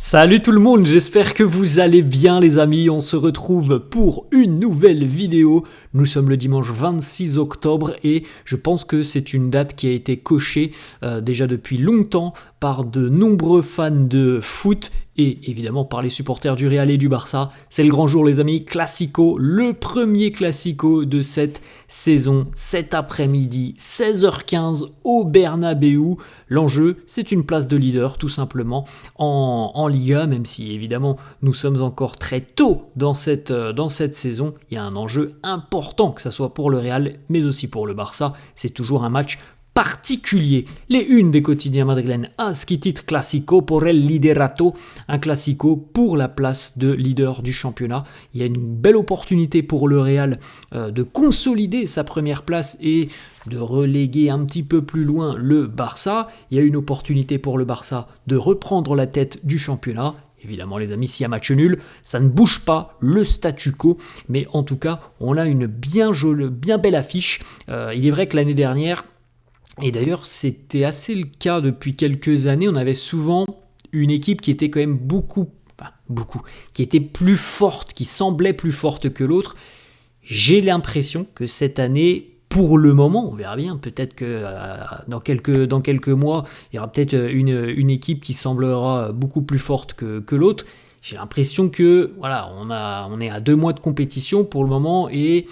Salut tout le monde, j'espère que vous allez bien les amis, on se retrouve pour une nouvelle vidéo. Nous sommes le dimanche 26 octobre et je pense que c'est une date qui a été cochée déjà depuis longtemps par de nombreux fans de foot et évidemment par les supporters du Real et du Barça. C'est le grand jour les amis, Classico, le premier Classico de cette saison, cet après-midi, 16h15 au Bernabéu. L'enjeu, c'est une place de leader tout simplement en Liga, même si évidemment nous sommes encore très tôt dans cette saison. Il y a un enjeu important, que ce soit pour le Real, mais aussi pour le Barça. C'est toujours un match particulier. Les unes des quotidiens madrilènes à ce qui titre Classico pour el liderato, un Classico pour la place de leader du championnat. Il y a une belle opportunité pour le Real de consolider sa première place et de reléguer un petit peu plus loin le Barça. Il y a une opportunité pour le Barça de reprendre la tête du championnat. Évidemment les amis, s'il y a match nul, ça ne bouge pas le statu quo, mais en tout cas, on a une bien belle affiche. Il est vrai que l'année dernière, et d'ailleurs, c'était assez le cas depuis quelques années. On avait souvent une équipe qui était quand même qui était plus forte, qui semblait plus forte que l'autre. J'ai l'impression que cette année, pour le moment, on verra bien, peut-être que dans quelques mois, il y aura peut-être une équipe qui semblera beaucoup plus forte que l'autre. J'ai l'impression que voilà, on est à 2 mois de compétition pour le moment et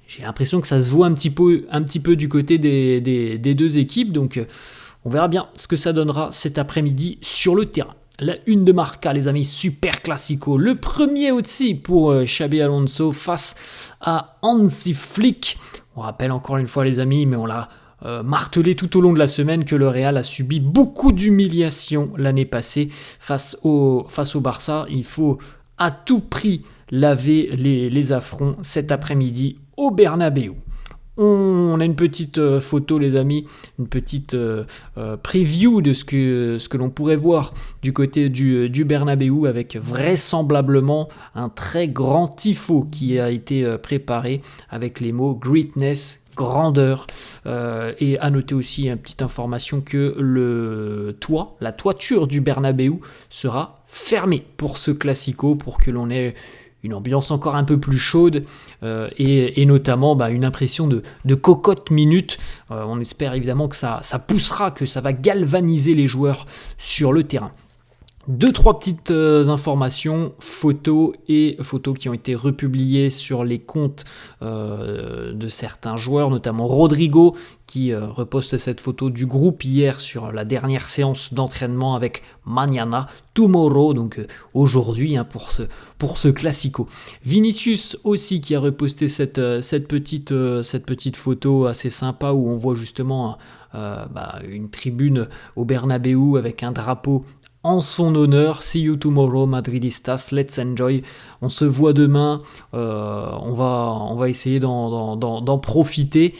j'ai l'impression que ça se voit un petit peu du côté des deux équipes, donc on verra bien ce que ça donnera cet après-midi sur le terrain. La une de Marca, les amis, super classico. Le premier aussi pour Xabi Alonso face à Hansi Flick. On rappelle encore une fois les amis, mais on l'a martelé tout au long de la semaine que le Real a subi beaucoup d'humiliations l'année passée face au Barça. Il faut à tout prix laver les affronts cet après-midi au Bernabéu. On a une petite photo les amis, une petite preview de ce que l'on pourrait voir du côté du Bernabéu avec vraisemblablement un très grand tifo qui a été préparé avec les mots greatness, grandeur, et à noter aussi une petite information que la toiture du Bernabéu sera fermée pour ce Classico pour que l'on ait une ambiance encore un peu plus chaude et notamment une impression de cocotte minute. On espère évidemment que ça poussera, que ça va galvaniser les joueurs sur le terrain. 2-3 petites informations, photos qui ont été republiées sur les comptes de certains joueurs, notamment Rodrigo qui reposte cette photo du groupe hier sur la dernière séance d'entraînement avec Mañana, Tomorrow, donc aujourd'hui pour ce Classico. Vinicius aussi qui a reposté cette petite photo assez sympa où on voit justement une tribune au Bernabéu avec un drapeau en son honneur. See you tomorrow Madridistas, let's enjoy. On se voit demain, on va essayer d'en profiter.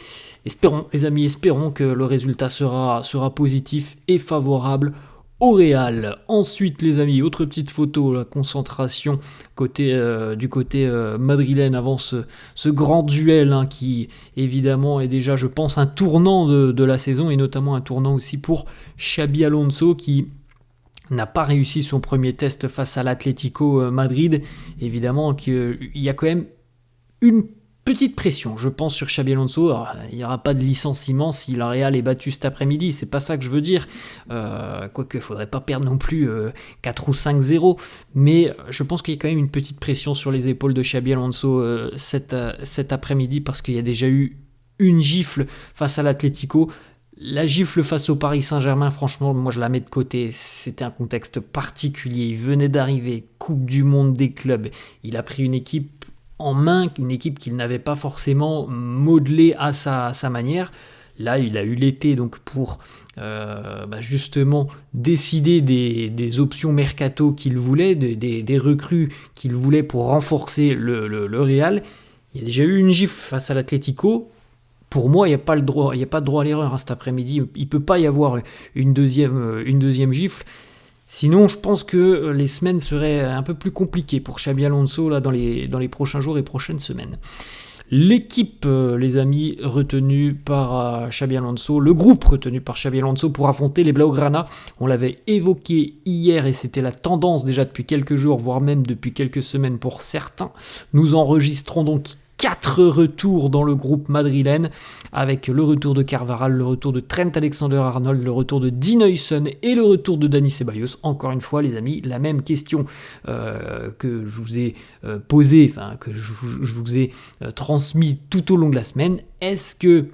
Espérons les amis, espérons que le résultat sera positif et favorable au Real. Ensuite les amis, autre petite photo, la concentration du côté madrilène avant ce grand duel qui évidemment est déjà je pense un tournant de la saison et notamment un tournant aussi pour Xabi Alonso qui n'a pas réussi son premier test face à l'Atlético Madrid. Évidemment qu'il y a quand même une petite pression, je pense, sur Xabi Alonso. Alors, il n'y aura pas de licenciement si la Real est battue cet après-midi, c'est pas ça que je veux dire. Quoique, il ne faudrait pas perdre non plus 4 ou 5-0. Mais je pense qu'il y a quand même une petite pression sur les épaules de Xabi Alonso cet après-midi parce qu'il y a déjà eu une gifle face à l'Atlético. La gifle face au Paris Saint-Germain, franchement, moi je la mets de côté. C'était un contexte particulier. Il venait d'arriver, Coupe du Monde des clubs. Il a pris une équipe en main, une équipe qu'il n'avait pas forcément modelée à sa manière. Là, il a eu l'été donc pour justement décider des options mercato qu'il voulait, des recrues qu'il voulait pour renforcer le Real. Il y a déjà eu une gifle face à l'Atlético. Pour moi, il n'y a pas de droit à l'erreur cet après-midi. Il ne peut pas y avoir une deuxième gifle. Sinon, je pense que les semaines seraient un peu plus compliquées pour Xabi Alonso là, dans les prochains jours et prochaines semaines. L'équipe, les amis, retenue par Xabi Alonso, le groupe retenu par Xabi Alonso pour affronter les Blaugrana. On l'avait évoqué hier et c'était la tendance déjà depuis quelques jours, voire même depuis quelques semaines pour certains. Nous enregistrons donc 4 retours dans le groupe madrilène, avec le retour de Carvajal, le retour de Trent Alexander-Arnold, le retour de Dean Huijsen et le retour de Dani Ceballos. Encore une fois, les amis, la même question que je vous ai posée, enfin que je vous ai transmis tout au long de la semaine. Est-ce que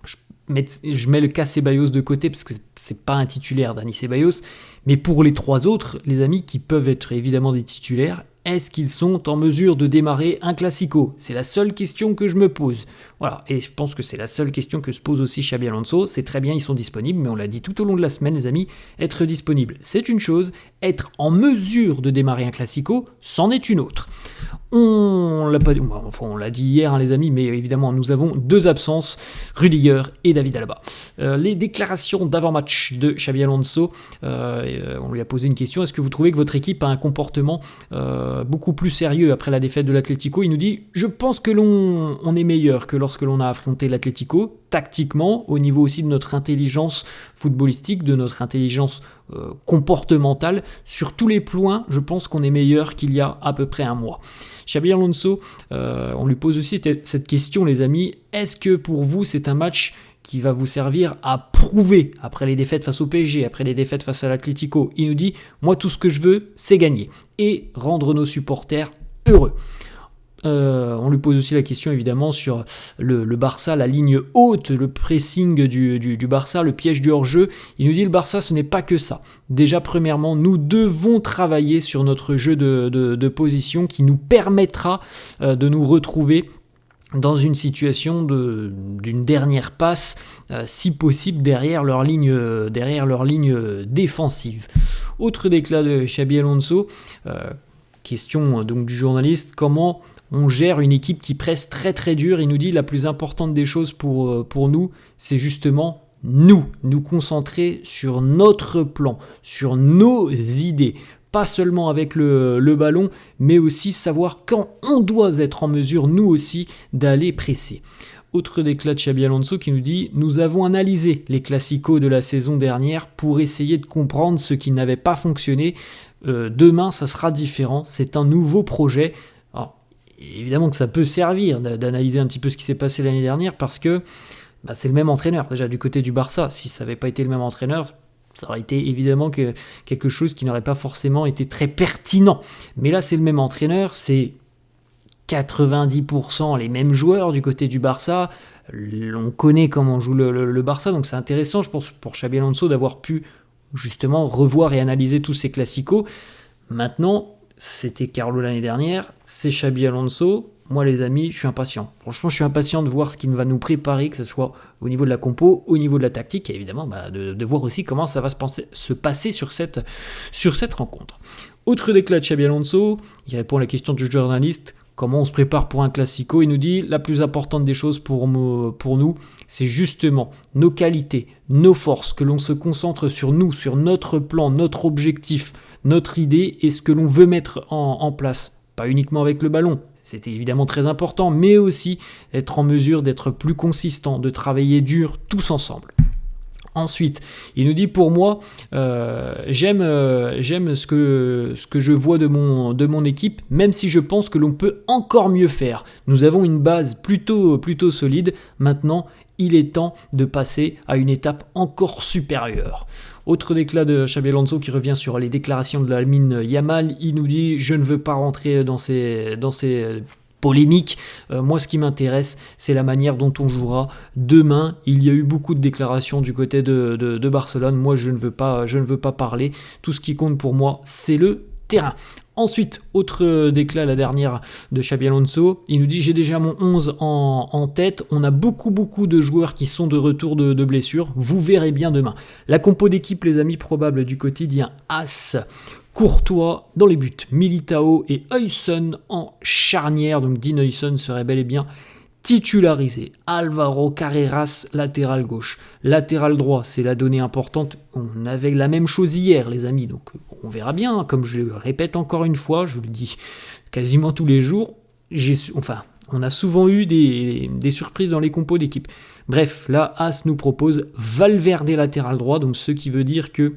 je mets le cas Ceballos de côté parce que c'est pas un titulaire, Dani Ceballos, mais pour les 3 autres, les amis, qui peuvent être évidemment des titulaires, est-ce qu'ils sont en mesure de démarrer un Classico ? C'est la seule question que je me pose. Voilà, et je pense que c'est la seule question que se pose aussi Xabi Alonso. C'est très bien, ils sont disponibles, mais on l'a dit tout au long de la semaine, les amis, être disponible, c'est une chose. Être en mesure de démarrer un Classico, c'en est une autre. On l'a dit hier, hein, les amis, mais évidemment, nous avons 2 absences, Rudiger et David Alaba. Les déclarations d'avant-match de Xabi Alonso, on lui a posé une question. Est-ce que vous trouvez que votre équipe a un comportement beaucoup plus sérieux après la défaite de l'Atlético ? Il nous dit « Je pense que l'on est meilleur que lorsque l'on a affronté l'Atlético, tactiquement, au niveau aussi de notre intelligence footballistique, de notre intelligence comportementale. Sur tous les points, je pense qu'on est meilleur qu'il y a à peu près un mois. » Xabi Alonso, on lui pose aussi cette question, les amis. Est-ce que pour vous, c'est un match qui va vous servir à prouver, après les défaites face au PSG, après les défaites face à l'Atlético? Il nous dit, moi tout ce que je veux, c'est gagner et rendre nos supporters heureux. On lui pose aussi la question évidemment sur le Barça, la ligne haute, le pressing du Barça, le piège du hors-jeu. Il nous dit le Barça, ce n'est pas que ça. Déjà, premièrement, nous devons travailler sur notre jeu de position qui nous permettra de nous retrouver dans une situation d'une dernière passe, si possible derrière leur ligne défensive. Autre déclat de Xabi Alonso, question donc du journaliste, comment on gère une équipe qui presse très très dur. Il nous dit la plus importante des choses pour nous, c'est justement nous concentrer sur notre plan, sur nos idées. Pas seulement avec le ballon, mais aussi savoir quand on doit être en mesure, nous aussi, d'aller presser. Autre déclat de Xabi Alonso qui nous dit « Nous avons analysé les classicos de la saison dernière pour essayer de comprendre ce qui n'avait pas fonctionné. Demain, ça sera différent. C'est un nouveau projet. » Alors, évidemment que ça peut servir d'analyser un petit peu ce qui s'est passé l'année dernière parce que c'est le même entraîneur. Déjà, du côté du Barça, si ça n'avait pas été le même entraîneur, ça aurait été évidemment quelque chose qui n'aurait pas forcément été très pertinent. Mais là, c'est le même entraîneur, c'est 90% les mêmes joueurs du côté du Barça. On connaît comment joue le Barça, donc c'est intéressant, je pense, pour Xabi Alonso d'avoir pu justement revoir et analyser tous ces classicos. Maintenant, c'était Carlo l'année dernière, c'est Xabi Alonso. Moi, les amis, je suis impatient. Franchement, je suis impatient de voir ce qu'il va nous préparer, que ce soit au niveau de la compo, au niveau de la tactique, et évidemment de voir aussi comment ça va se passer sur cette rencontre. Autre déclat de Xabi Alonso, il répond à la question du journaliste, comment on se prépare pour un classico. Il nous dit, la plus importante des choses pour nous, c'est justement nos qualités, nos forces, que l'on se concentre sur nous, sur notre plan, notre objectif, notre idée et ce que l'on veut mettre en place. Pas uniquement avec le ballon, c'était évidemment très important, mais aussi être en mesure d'être plus consistant, de travailler dur tous ensemble. Ensuite, il nous dit, pour moi, j'aime ce que je vois de mon équipe, même si je pense que l'on peut encore mieux faire. Nous avons une base plutôt solide. Maintenant, il est temps de passer à une étape encore supérieure. Autre déclat de Xabi Alonso qui revient sur les déclarations de Lamine Yamal. Il nous dit, je ne veux pas rentrer dans ces polémique. Moi, ce qui m'intéresse, c'est la manière dont on jouera demain. Il y a eu beaucoup de déclarations du côté de Barcelone. Moi, je ne veux pas parler. Tout ce qui compte pour moi, c'est le terrain. Ensuite, autre déclat, la dernière de Xabi Alonso. Il nous dit, j'ai déjà mon 11 en tête. On a beaucoup de joueurs qui sont de retour de blessure. Vous verrez bien demain. La compo d'équipe, les amis, probable du quotidien As. Courtois dans les buts, Militao et Huijsen en charnière, donc Dean Huijsen serait bel et bien titularisé. Alvaro Carreras, latéral gauche. Latéral droit, c'est la donnée importante. On avait la même chose hier, les amis, donc on verra bien. Comme je le répète encore une fois, je le dis quasiment tous les jours, on a souvent eu des surprises dans les compos d'équipe. Bref, là, As nous propose Valverde latéral droit, donc ce qui veut dire que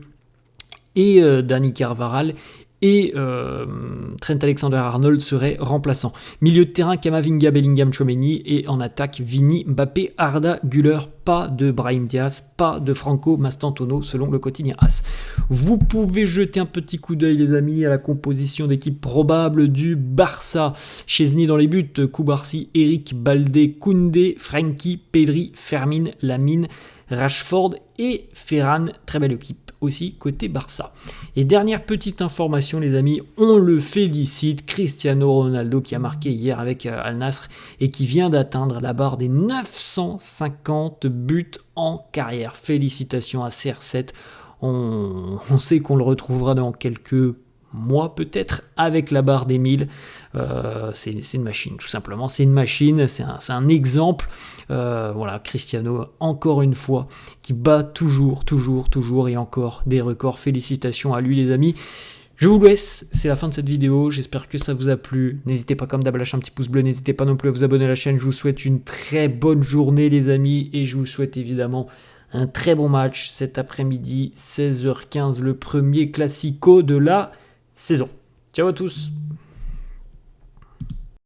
Dani Carvajal et Trent Alexander-Arnold seraient remplaçants. Milieu de terrain, Camavinga, Bellingham, Tchouaméni, et en attaque, Vini, Mbappé, Arda, Güler. Pas de Brahim Diaz, pas de Franco Mastantuono selon le quotidien AS. Vous pouvez jeter un petit coup d'œil, les amis, à la composition d'équipe probable du Barça. Chesney dans les buts, Koubarsi, Eric, Baldé, Koundé, Frenkie, Pedri, Fermin, Lamine, Rashford et Ferran. Très belle équipe aussi côté Barça. Et dernière petite information, les amis, on le félicite, Cristiano Ronaldo qui a marqué hier avec Al Nassr et qui vient d'atteindre la barre des 950 buts en carrière. Félicitations à CR7. On sait qu'on le retrouvera dans quelques mois peut-être avec la barre des 1000. C'est une machine, tout simplement. C'est une machine, c'est un exemple. Voilà, Cristiano, encore une fois, qui bat toujours et encore des records. Félicitations à lui, les amis. Je vous laisse, c'est la fin de cette vidéo, j'espère que ça vous a plu. N'hésitez pas comme d'hab à lâcher un petit pouce bleu, n'hésitez pas non plus à vous abonner à la chaîne. Je vous souhaite une très bonne journée, les amis, et je vous souhaite évidemment un très bon match cet après-midi, 16h15, le premier classico de la saison. Ciao à tous.